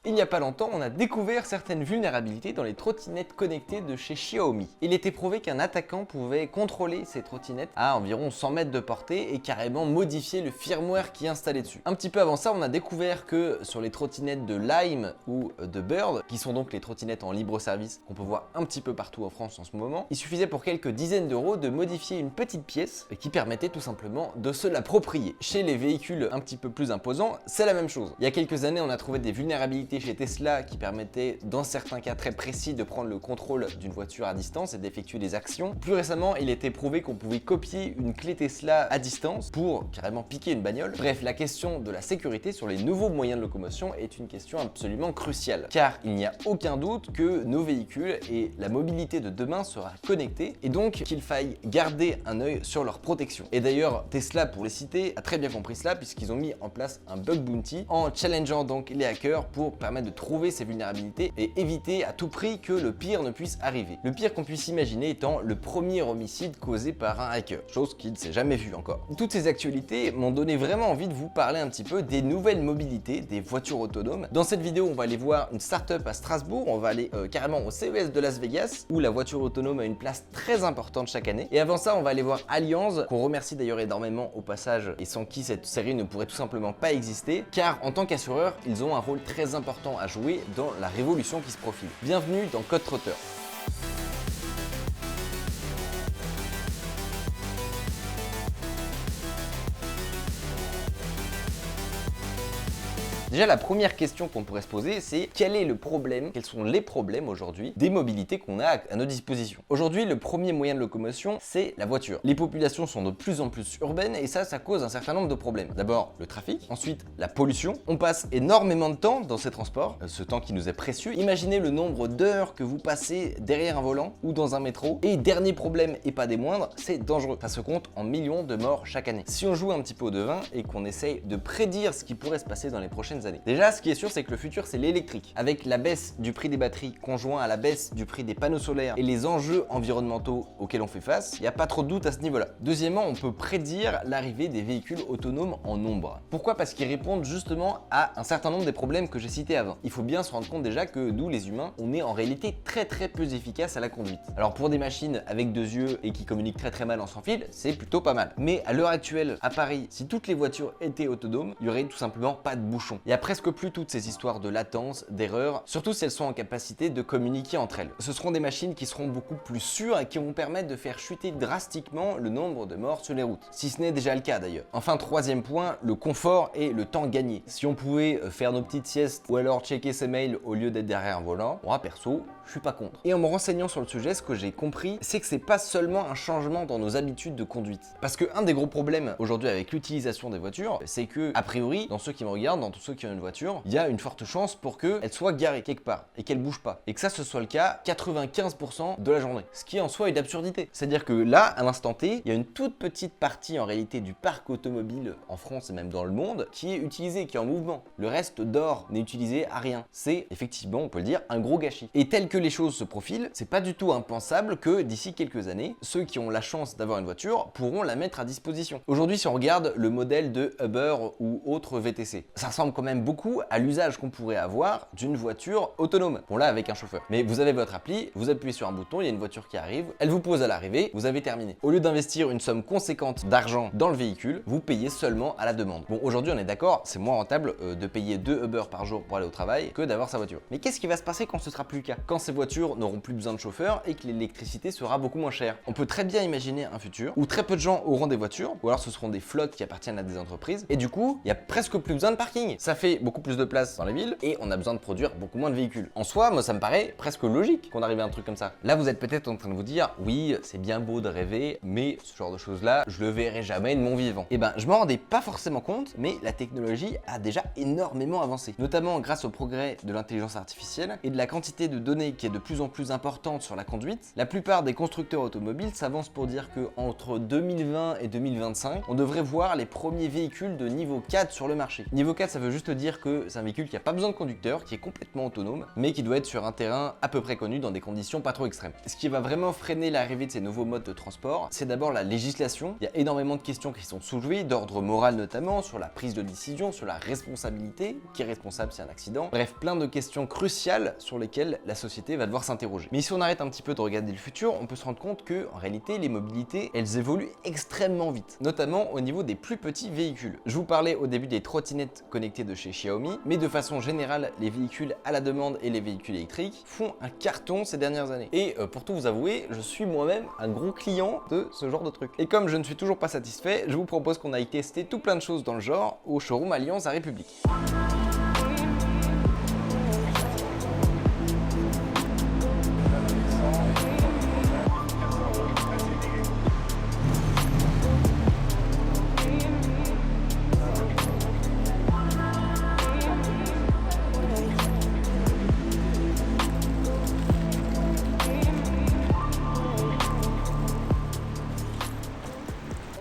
Il n'y a pas longtemps, on a découvert certaines vulnérabilités dans les trottinettes connectées de chez Xiaomi. Il était prouvé qu'un attaquant pouvait contrôler ces trottinettes à environ 100 mètres de portée et carrément modifier le firmware qui est installé dessus. Un petit peu avant ça, on a découvert que sur les trottinettes de Lime ou de Bird, qui sont donc les trottinettes en libre service qu'on peut voir un petit peu partout en France en ce moment, il suffisait pour quelques dizaines d'euros de modifier une petite pièce qui permettait tout simplement de se l'approprier. Chez les véhicules un petit peu plus imposants, c'est la même chose. Il y a quelques années, on a trouvé des vulnérabilités chez Tesla qui permettaient, dans certains cas très précis, de prendre le contrôle d'une voiture à distance et d'effectuer des actions. Plus récemment, il était prouvé qu'on pouvait copier une clé Tesla à distance pour carrément piquer une bagnole. Bref, la question de la sécurité sur les nouveaux moyens de locomotion est une question absolument cruciale, car il n'y a aucun doute que nos véhicules et la mobilité de demain sera connectée et donc qu'il faille garder un œil sur leur protection. Et d'ailleurs, Tesla, pour les citer, a très bien compris cela puisqu'ils ont mis en place un bug bounty en challengeant donc les hackers pour permettre de trouver ces vulnérabilités et éviter à tout prix que le pire ne puisse arriver. Le pire qu'on puisse imaginer étant le premier homicide causé par un hacker, chose qui ne s'est jamais vue encore. Toutes ces actualités m'ont donné vraiment envie de vous parler un petit peu des nouvelles mobilités, des voitures autonomes. Dans cette vidéo, on va aller voir une start-up à Strasbourg, on va aller carrément au CES de Las Vegas où la voiture autonome a une place très importante chaque année. Et avant ça, on va aller voir Allianz, qu'on remercie d'ailleurs énormément au passage et sans qui cette série ne pourrait tout simplement pas exister, car en tant qu'assureur, ils ont un rôle très important à jouer dans la révolution qui se profile. Bienvenue dans Code Trotter. Déjà, la première question qu'on pourrait se poser, c'est quel est le problème, quels sont les problèmes aujourd'hui des mobilités qu'on a à notre disposition. Aujourd'hui, le premier moyen de locomotion, c'est la voiture. Les populations sont de plus en plus urbaines et ça cause un certain nombre de problèmes. D'abord, le trafic, ensuite, la pollution. On passe énormément de temps dans ces transports, ce temps qui nous est précieux. Imaginez le nombre d'heures que vous passez derrière un volant ou dans un métro. Et dernier problème, et pas des moindres, c'est dangereux. Ça se compte en millions de morts chaque année. Si on joue un petit peu au devin et qu'on essaye de prédire ce qui pourrait se passer dans les prochaines années. Déjà, ce qui est sûr, c'est que le futur, c'est l'électrique. Avec la baisse du prix des batteries conjoint à la baisse du prix des panneaux solaires et les enjeux environnementaux auxquels on fait face, il n'y a pas trop de doute à ce niveau-là. Deuxièmement, on peut prédire l'arrivée des véhicules autonomes en nombre. Pourquoi? Parce qu'ils répondent justement à un certain nombre des problèmes que j'ai cités avant. Il faut bien se rendre compte déjà que nous, les humains, on est en réalité très peu efficaces à la conduite. Alors pour des machines avec deux yeux et qui communiquent très mal en sans fil, c'est plutôt pas mal. Mais à l'heure actuelle, à Paris, si toutes les voitures étaient autonomes, il y aurait tout simplement pas de bouchons. Il y a presque plus toutes ces histoires de latence, d'erreurs, surtout si elles sont en capacité de communiquer entre elles. Ce seront des machines qui seront beaucoup plus sûres et qui vont permettre de faire chuter drastiquement le nombre de morts sur les routes, si ce n'est déjà le cas d'ailleurs. Enfin, troisième point, le confort et le temps gagné. Si on pouvait faire nos petites siestes ou alors checker ses mails au lieu d'être derrière un volant, moi perso, je suis pas contre. Et en me renseignant sur le sujet, ce que j'ai compris, c'est que c'est pas seulement un changement dans nos habitudes de conduite. Parce que un des gros problèmes aujourd'hui avec l'utilisation des voitures, c'est que, a priori, dans ceux qui me regardent, dans tous ceux qui ont une voiture, il y a une forte chance pour qu'elle soit garée quelque part et qu'elle bouge pas. Et que ça, ce soit le cas 95% de la journée. Ce qui en soi est d'absurdité. C'est-à-dire que là, à l'instant T, il y a une toute petite partie en réalité du parc automobile en France et même dans le monde qui est utilisé, qui est en mouvement. Le reste dort, n'est utilisé à rien. C'est effectivement, on peut le dire, un gros gâchis. Et tel que les choses se profilent, c'est pas du tout impensable que d'ici quelques années, ceux qui ont la chance d'avoir une voiture pourront la mettre à disposition. Aujourd'hui, si on regarde le modèle de Uber ou autre VTC, ça ressemble quand même beaucoup à l'usage qu'on pourrait avoir d'une voiture autonome. Bon là, avec un chauffeur. Mais vous avez votre appli, vous appuyez sur un bouton, il y a une voiture qui arrive, elle vous pose à l'arrivée, vous avez terminé. Au lieu d'investir une somme conséquente d'argent dans le véhicule, vous payez seulement à la demande. Bon, aujourd'hui, on est d'accord, c'est moins rentable de payer 2 Uber par jour pour aller au travail que d'avoir sa voiture. Mais qu'est-ce qui va se passer quand ce sera plus le cas? Quand ces voitures n'auront plus besoin de chauffeur et que l'électricité sera beaucoup moins chère. On peut très bien imaginer un futur où très peu de gens auront des voitures, ou alors ce seront des flottes qui appartiennent à des entreprises, et du coup, il y a presque plus besoin de parking. Ça fait beaucoup plus de place dans les villes et on a besoin de produire beaucoup moins de véhicules. En soi, moi ça me paraît presque logique qu'on arrive à un truc comme ça. Là, vous êtes peut-être en train de vous dire, oui, c'est bien beau de rêver, mais ce genre de choses-là, je le verrai jamais de mon vivant. Et ben, je m'en rendais pas forcément compte, mais la technologie a déjà énormément avancé, notamment grâce au progrès de l'intelligence artificielle et de la quantité de données qui est de plus en plus importante sur la conduite. La plupart des constructeurs automobiles s'avancent pour dire que entre 2020 et 2025, on devrait voir les premiers véhicules de niveau 4 sur le marché. Niveau 4, ça veut juste juste dire que c'est un véhicule qui n'a pas besoin de conducteur, qui est complètement autonome, mais qui doit être sur un terrain à peu près connu dans des conditions pas trop extrêmes. Ce qui va vraiment freiner l'arrivée de ces nouveaux modes de transport, c'est d'abord la législation. Il y a énormément de questions qui sont soulevées, d'ordre moral notamment, sur la prise de décision, sur la responsabilité, qui est responsable s'il y a un accident. Bref, plein de questions cruciales sur lesquelles la société va devoir s'interroger. Mais si on arrête un petit peu de regarder le futur, on peut se rendre compte que, en réalité, les mobilités, elles évoluent extrêmement vite, notamment au niveau des plus petits véhicules. Je vous parlais au début des trottinettes connectées de chez Xiaomi, mais de façon générale, les véhicules à la demande et les véhicules électriques font un carton ces dernières années. Et pour tout vous avouer, je suis moi-même un gros client de ce genre de truc. Et comme je ne suis toujours pas satisfait, je vous propose qu'on aille tester tout plein de choses dans le genre au showroom Alliance à République.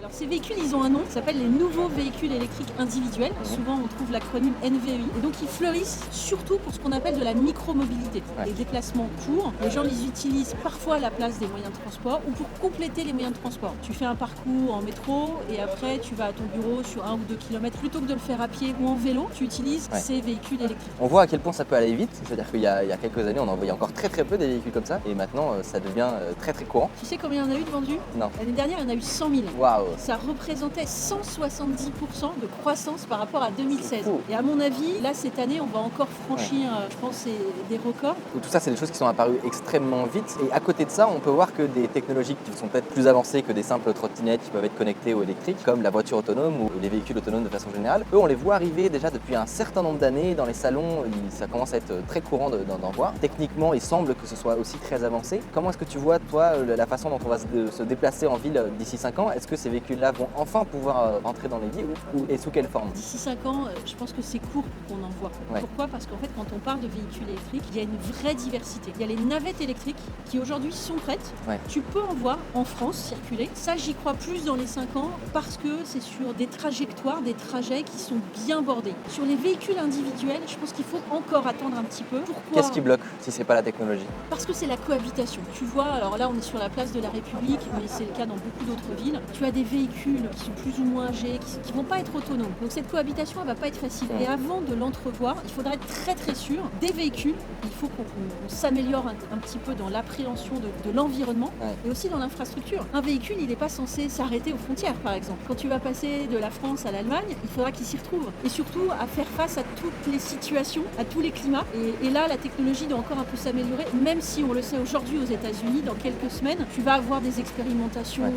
Ces véhicules, ils ont un nom, ça s'appelle les nouveaux véhicules électriques individuels. Souvent, on trouve l'acronyme NVEI. Et donc, ils fleurissent surtout pour ce qu'on appelle de la micromobilité. Les déplacements courts, les gens les utilisent parfois à la place des moyens de transport ou pour compléter les moyens de transport. Tu fais un parcours en métro et après, tu vas à ton bureau sur 1 ou 2 km. Plutôt que de le faire à pied ou en vélo, tu utilises ces véhicules électriques. On voit à quel point ça peut aller vite. C'est-à-dire qu'il y a quelques années, on en voyait encore très peu des véhicules comme ça. Et maintenant, ça devient très courant. Tu sais combien il y en a eu de vendus? Non. L'année dernière, il y en a eu 100 000. Waouh! Ça représentait 170% de croissance par rapport à 2016. Et à mon avis, là, cette année, on va encore franchir, je pense, des records. Tout ça, c'est des choses qui sont apparues extrêmement vite. Et à côté de ça, on peut voir que des technologies qui sont peut-être plus avancées que des simples trottinettes qui peuvent être connectées ou électriques, comme la voiture autonome ou les véhicules autonomes de façon générale, eux, on les voit arriver déjà depuis un certain nombre d'années dans les salons. Ça commence à être très courant d'en voir. Techniquement, il semble que ce soit aussi très avancé. Comment est-ce que tu vois, toi, la façon dont on va se déplacer en ville d'ici 5 ans? Est-ce que ces véhicules-là vont enfin pouvoir rentrer dans les villes et sous quelle forme? D'ici 5 ans, je pense que c'est court pour qu'on en voit. Pourquoi? Parce qu'en fait, quand on parle de véhicules électriques, il y a une vraie diversité. Il y a les navettes électriques qui aujourd'hui sont prêtes. Tu peux en voir en France circuler. Ça, j'y crois plus dans les 5 ans parce que c'est sur des trajectoires, des trajets qui sont bien bordés. Sur les véhicules individuels, je pense qu'il faut encore attendre un petit peu. Pourquoi? Qu'est-ce qui bloque si c'est pas la technologie? Parce que c'est la cohabitation. Tu vois, alors là, on est sur la place de la République, mais c'est le cas dans beaucoup d'autres villes. Tu as des véhicules qui sont plus ou moins âgés, qui ne vont pas être autonomes. Donc cette cohabitation, elle va pas être facile. Et avant de l'entrevoir, il faudra être très sûr des véhicules. Il faut qu'on s'améliore un petit peu dans l'appréhension de l'environnement et aussi dans l'infrastructure. Un véhicule, il n'est pas censé s'arrêter aux frontières, par exemple. Quand tu vas passer de la France à l'Allemagne, il faudra qu'il s'y retrouve. Et surtout, à faire face à toutes les situations, à tous les climats. Et là, la technologie doit encore un peu s'améliorer, même si on le sait aujourd'hui aux États-Unis, dans quelques semaines, tu vas avoir des expérimentations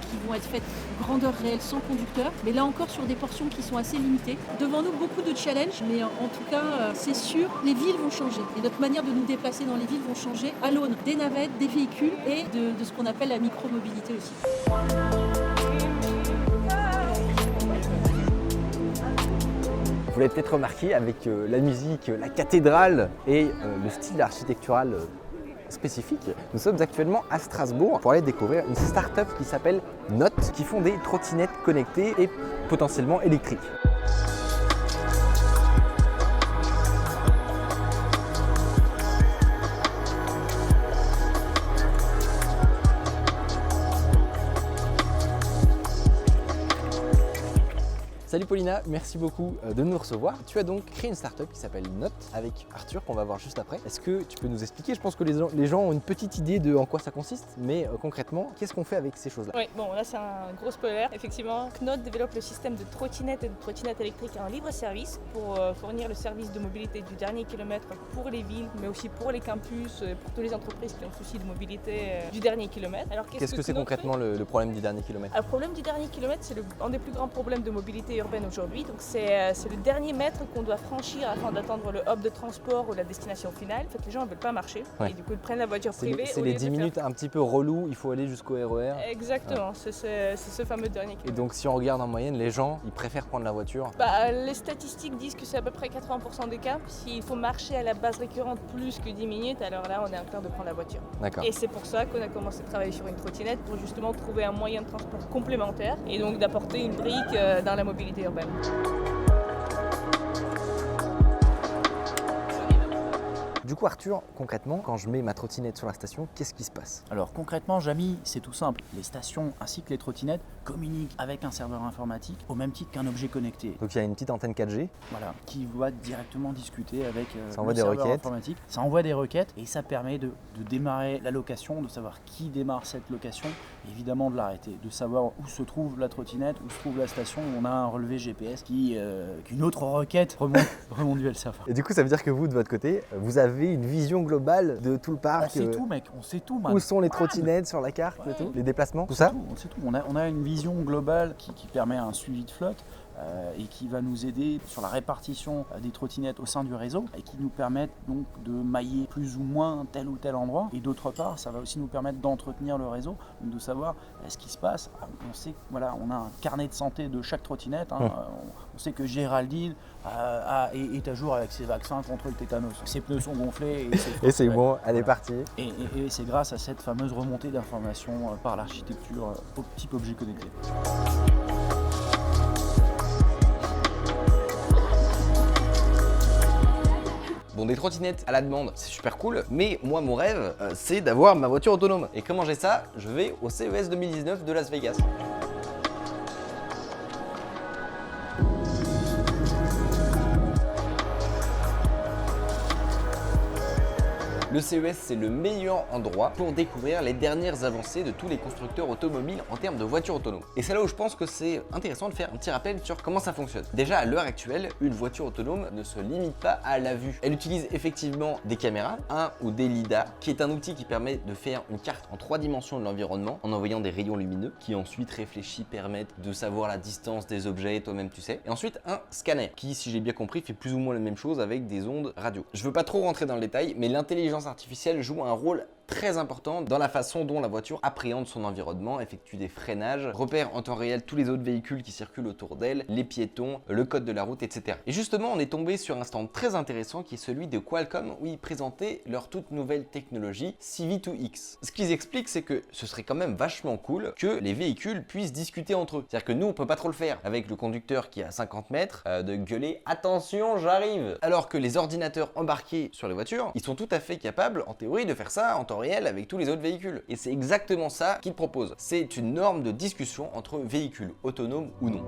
qui vont être faites grandeur réelle sans conducteur, mais là encore sur des portions qui sont assez limitées. Devant nous, beaucoup de challenges, mais en tout cas, c'est sûr, les villes vont changer. Et notre manière de nous déplacer dans les villes vont changer à l'aune des navettes, des véhicules et de ce qu'on appelle la micromobilité aussi. Vous l'avez peut-être remarqué avec la musique, la cathédrale et le style architectural spécifique. Nous sommes actuellement à Strasbourg pour aller découvrir une start-up qui s'appelle Note, qui font des trottinettes connectées et potentiellement électriques. Salut Paulina, merci beaucoup de nous recevoir. Tu as donc créé une start-up qui s'appelle Note avec Arthur qu'on va voir juste après. Est-ce que tu peux nous expliquer? Je pense que les gens ont une petite idée de en quoi ça consiste, mais concrètement, qu'est-ce qu'on fait avec ces choses-là? Oui, bon là c'est un gros spoiler. Effectivement, Note développe le système de trottinettes et de trottinettes électriques en libre service pour fournir le service de mobilité du dernier kilomètre pour les villes, mais aussi pour les campus, pour toutes les entreprises qui ont souci de mobilité du dernier kilomètre. Alors qu'est-ce que c'est concrètement le problème du dernier kilomètre? Le problème du dernier kilomètre, c'est un des plus grands problèmes de mobilité urbaine aujourd'hui. Donc c'est le dernier mètre qu'on doit franchir afin d'atteindre le hub de transport ou la destination finale. En fait, les gens ne veulent pas marcher et du coup ils prennent la voiture privée. C'est les 10 minutes un petit peu relou, il faut aller jusqu'au RER. Exactement, c'est ce fameux dernier kilomètre. Et donc si on regarde en moyenne, les gens, ils préfèrent prendre la voiture? Les statistiques disent que c'est à peu près 80% des cas. S'il faut marcher à la base récurrente plus que 10 minutes, alors là on est enclin de prendre la voiture. D'accord. Et c'est pour ça qu'on a commencé à travailler sur une trottinette pour justement trouver un moyen de transport complémentaire et donc d'apporter une brique dans la mobilité urbaine. Du coup Arthur, concrètement, quand je mets ma trottinette sur la station, qu'est-ce qui se passe? Alors concrètement, Jamy, c'est tout simple. Les stations ainsi que les trottinettes communiquent avec un serveur informatique au même titre qu'un objet connecté. Donc il y a une petite antenne 4G. Voilà, qui va directement discuter avec Ça envoie le des serveur requêtes. informatique. Ça envoie des requêtes et ça permet de démarrer la location, de savoir qui démarre cette location, et évidemment de l'arrêter, de savoir où se trouve la trottinette, où se trouve la station, où on a un relevé GPS qu'une autre requête remonte via le serveur. Et du coup ça veut dire que vous, de votre côté, vous avez une vision globale de tout le On parc. sait tout mec, on sait tout man. Où sont les trottinettes sur la carte, Ouais. et tout, les déplacements, tout On sait ça. On sait tout. On a une vision globale qui permet un suivi de flotte et qui va nous aider sur la répartition des trottinettes au sein du réseau et qui nous permettent donc de mailler plus ou moins tel ou tel endroit. Et d'autre part, ça va aussi nous permettre d'entretenir le réseau, de savoir ce qui se passe. On sait voilà, on a un carnet de santé de chaque trottinette. On sait que Géraldine est à jour avec ses vaccins contre le tétanos. Ses pneus sont gonflés Et c'est bon, elle est partie. Et c'est grâce à cette fameuse remontée d'informations par l'architecture au type objet connecté. Bon, des trottinettes à la demande, c'est super cool, mais moi mon rêve, c'est d'avoir ma voiture autonome. Et comment j'ai ça? Je vais au CES 2019 de Las Vegas. Le CES, c'est le meilleur endroit pour découvrir les dernières avancées de tous les constructeurs automobiles en termes de voitures autonomes. Et c'est là où je pense que c'est intéressant de faire un petit rappel sur comment ça fonctionne. Déjà, à l'heure actuelle, une voiture autonome ne se limite pas à la vue. Elle utilise effectivement des caméras, ou des lidars, qui est un outil qui permet de faire une carte en 3 dimensions de l'environnement en envoyant des rayons lumineux qui ensuite réfléchis permettent de savoir la distance des objets, toi-même tu sais. Et ensuite, un scanner qui, si j'ai bien compris, fait plus ou moins la même chose avec des ondes radio. Je veux pas trop rentrer dans le détail, mais l'intelligence artificielle joue un rôle très important dans la façon dont la voiture appréhende son environnement, effectue des freinages, repère en temps réel tous les autres véhicules qui circulent autour d'elle, les piétons, le code de la route, etc. Et justement, on est tombé sur un stand très intéressant qui est celui de Qualcomm où ils présentaient leur toute nouvelle technologie CV2X. Ce qu'ils expliquent, c'est que ce serait quand même vachement cool que les véhicules puissent discuter entre eux. C'est-à-dire que nous, on peut pas trop le faire avec le conducteur qui est à 50 mètres, de gueuler « Attention, j'arrive !» Alors que les ordinateurs embarqués sur les voitures, ils sont tout à fait capables, en théorie, de faire ça en temps réel avec tous les autres véhicules. Et c'est exactement ça qu'ils proposent. C'est une norme de discussion entre véhicules autonomes ou non.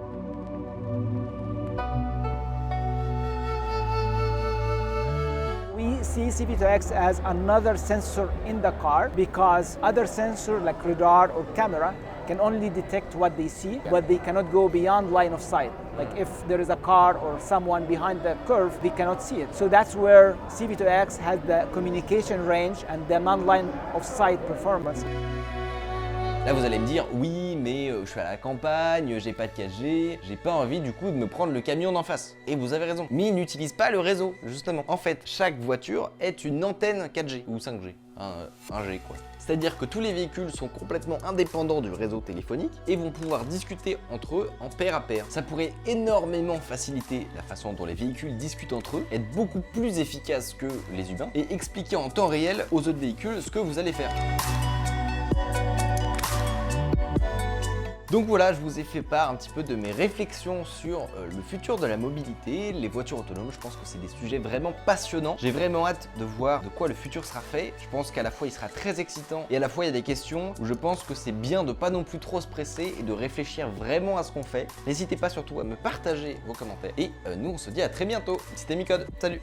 We see CV2X as another sensor in the car because other sensors like radar or camera can only detect what they see, but they cannot go beyond line of sight. Like if there is a car or someone behind the curve, they cannot see it. So that's where CV2X has the communication range and the non-line of sight performance. Là vous allez me dire oui mais je suis à la campagne, j'ai pas de 4G, j'ai pas envie du coup de me prendre le camion d'en face. Et vous avez raison. Mais ils n'utilisent pas le réseau justement. En fait, chaque voiture est une antenne 4G ou 5G. 1G quoi. C'est-à-dire que tous les véhicules sont complètement indépendants du réseau téléphonique et vont pouvoir discuter entre eux en pair à pair. Ça pourrait énormément faciliter la façon dont les véhicules discutent entre eux, être beaucoup plus efficace que les humains et expliquer en temps réel aux autres véhicules ce que vous allez faire. Donc voilà, je vous ai fait part un petit peu de mes réflexions sur le futur de la mobilité, les voitures autonomes. Je pense que c'est des sujets vraiment passionnants. J'ai vraiment hâte de voir de quoi le futur sera fait. Je pense qu'à la fois il sera très excitant et à la fois il y a des questions où je pense que c'est bien de pas non plus trop se presser et de réfléchir vraiment à ce qu'on fait. N'hésitez pas surtout à me partager vos commentaires et nous on se dit à très bientôt. C'était Micode, salut.